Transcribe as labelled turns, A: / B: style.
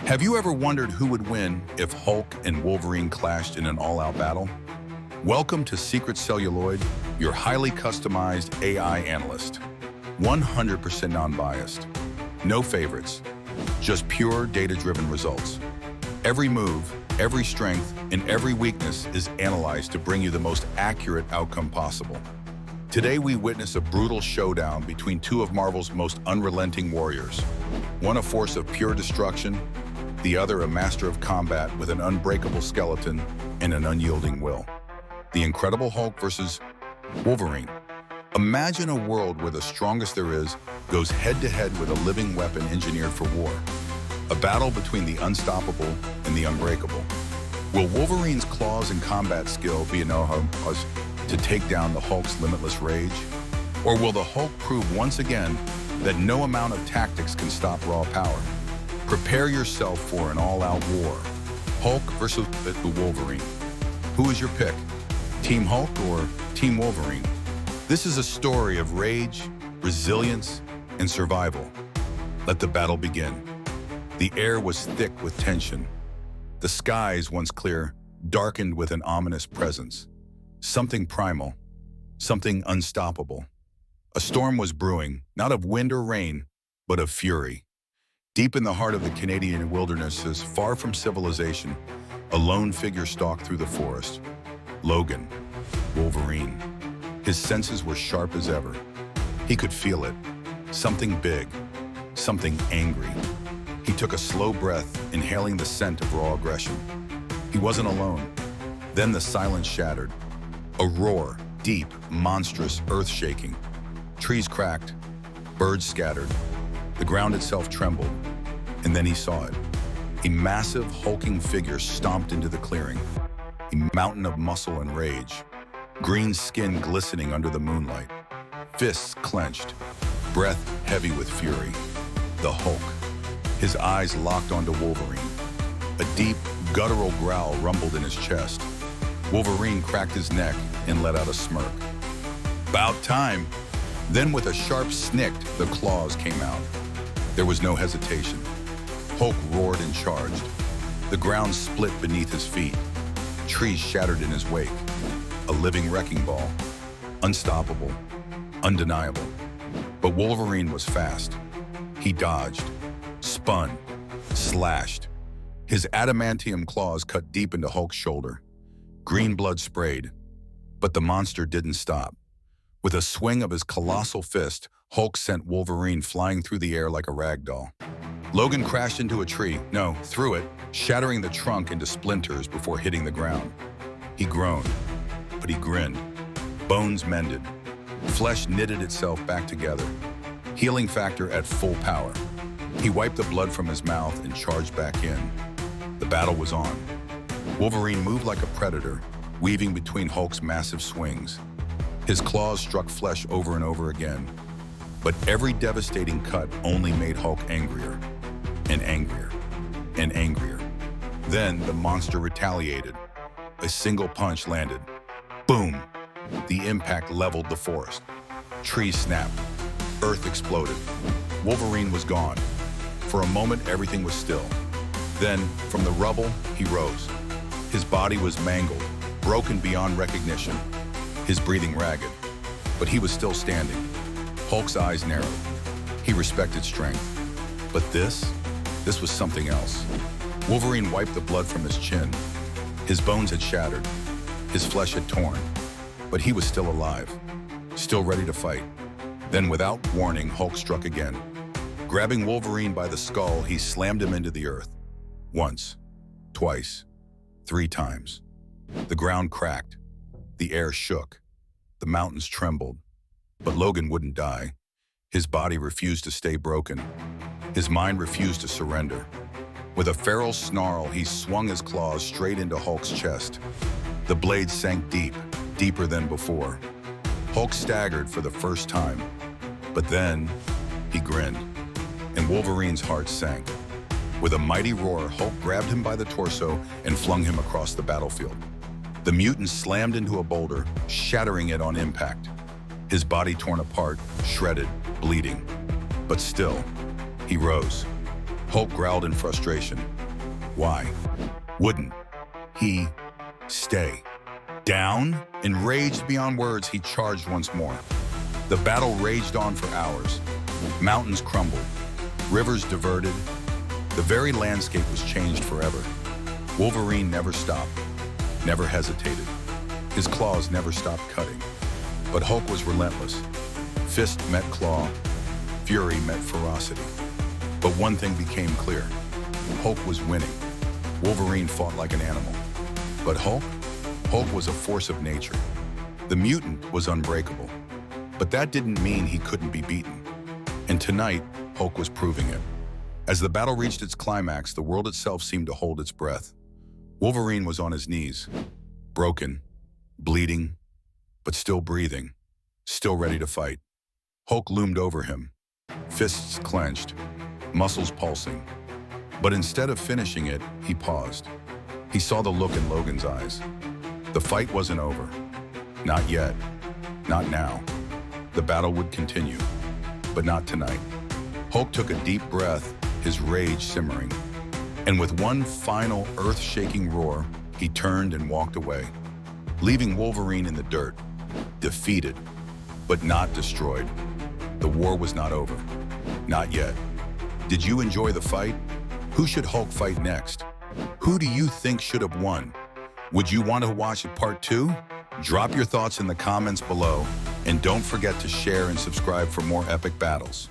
A: Have you ever wondered who would win if Hulk and Wolverine clashed in an all-out battle? Welcome to Secret Celluloid, your highly customized AI analyst. 100% non-biased. No favorites. Just pure data-driven results. Every move, every strength, and every weakness is analyzed to bring you the most accurate outcome possible. Today we witness a brutal showdown between two of Marvel's most unrelenting warriors. One a force of pure destruction, the other a master of combat with an unbreakable skeleton and an unyielding will. The Incredible Hulk versus Wolverine. Imagine a world where the strongest there is goes head-to-head with a living weapon engineered for war. A battle between the unstoppable and the unbreakable. Will Wolverine's claws and combat skill be enough to take down the Hulk's limitless rage? Or will the Hulk prove once again that no amount of tactics can stop raw power? Prepare yourself for an all-out war. Hulk versus the Wolverine. Who is your pick? Team Hulk or Team Wolverine? This is a story of rage, resilience, and survival. Let the battle begin. The air was thick with tension. The skies, once clear, darkened with an ominous presence. Something primal, something unstoppable. A storm was brewing, not of wind or rain, but of fury. Deep in the heart of the Canadian wildernesses, far from civilization, a lone figure stalked through the forest. Logan, Wolverine. His senses were sharp as ever. He could feel it. Something big, something angry. He took a slow breath, inhaling the scent of raw aggression. He wasn't alone. Then the silence shattered. A roar, deep, monstrous, earth-shaking. Trees cracked, birds scattered. The ground itself trembled, and then he saw it. A massive, hulking figure stomped into the clearing. A mountain of muscle and rage. Green skin glistening under the moonlight. Fists clenched, breath heavy with fury. The Hulk. His eyes locked onto Wolverine. A deep, guttural growl rumbled in his chest. Wolverine cracked his neck and let out a smirk. About time. Then with a sharp snick, the claws came out. There was no hesitation. Hulk roared and charged. The ground split beneath his feet. Trees shattered in his wake. A living wrecking ball. Unstoppable. Undeniable. But Wolverine was fast. He dodged. Spun. Slashed. His adamantium claws cut deep into Hulk's shoulder. Green blood sprayed. But the monster didn't stop. With a swing of his colossal fist, Hulk sent Wolverine flying through the air like a rag doll. Logan crashed into a tree, no, through it, shattering the trunk into splinters before hitting the ground. He groaned, but he grinned. Bones mended. Flesh knitted itself back together. Healing factor at full power. He wiped the blood from his mouth and charged back in. The battle was on. Wolverine moved like a predator, weaving between Hulk's massive swings. His claws struck flesh over and over again. But every devastating cut only made Hulk angrier, and angrier, and angrier. Then the monster retaliated. A single punch landed. Boom! The impact leveled the forest. Trees snapped. Earth exploded. Wolverine was gone. For a moment, everything was still. Then, from the rubble, he rose. His body was mangled, broken beyond recognition. His breathing ragged, but he was still standing. Hulk's eyes narrowed. He respected strength. But this was something else. Wolverine wiped the blood from his chin. His bones had shattered. His flesh had torn. But he was still alive, still ready to fight. Then without warning, Hulk struck again. Grabbing Wolverine by the skull, he slammed him into the earth. Once, twice, 3 times. The ground cracked. The air shook. The mountains trembled. But Logan wouldn't die. His body refused to stay broken. His mind refused to surrender. With a feral snarl, he swung his claws straight into Hulk's chest. The blade sank deep, deeper than before. Hulk staggered for the first time. But then, he grinned, and Wolverine's heart sank. With a mighty roar, Hulk grabbed him by the torso and flung him across the battlefield. The mutant slammed into a boulder, shattering it on impact. His body torn apart, shredded, bleeding. But still, he rose. Hulk growled in frustration. Why wouldn't he stay down? Enraged beyond words, he charged once more. The battle raged on for hours. Mountains crumbled, rivers diverted. The very landscape was changed forever. Wolverine never stopped, never hesitated. His claws never stopped cutting. But Hulk was relentless. Fist met claw, fury met ferocity. But one thing became clear. Hulk was winning. Wolverine fought like an animal. But Hulk was a force of nature. The mutant was unbreakable. But that didn't mean he couldn't be beaten. And tonight, Hulk was proving it. As the battle reached its climax, the world itself seemed to hold its breath. Wolverine was on his knees, broken, bleeding, but still breathing, still ready to fight. Hulk loomed over him, fists clenched, muscles pulsing. But instead of finishing it, he paused. He saw the look in Logan's eyes. The fight wasn't over. Not yet. Not now. The battle would continue, but not tonight. Hulk took a deep breath, his rage simmering. And with one final earth-shaking roar, he turned and walked away, leaving Wolverine in the dirt, defeated, but not destroyed. The war was not over. Not yet. Did you enjoy the fight? Who should Hulk fight next? Who do you think should have won? Would you want to watch part 2? Drop your thoughts in the comments below, and don't forget to share and subscribe for more epic battles.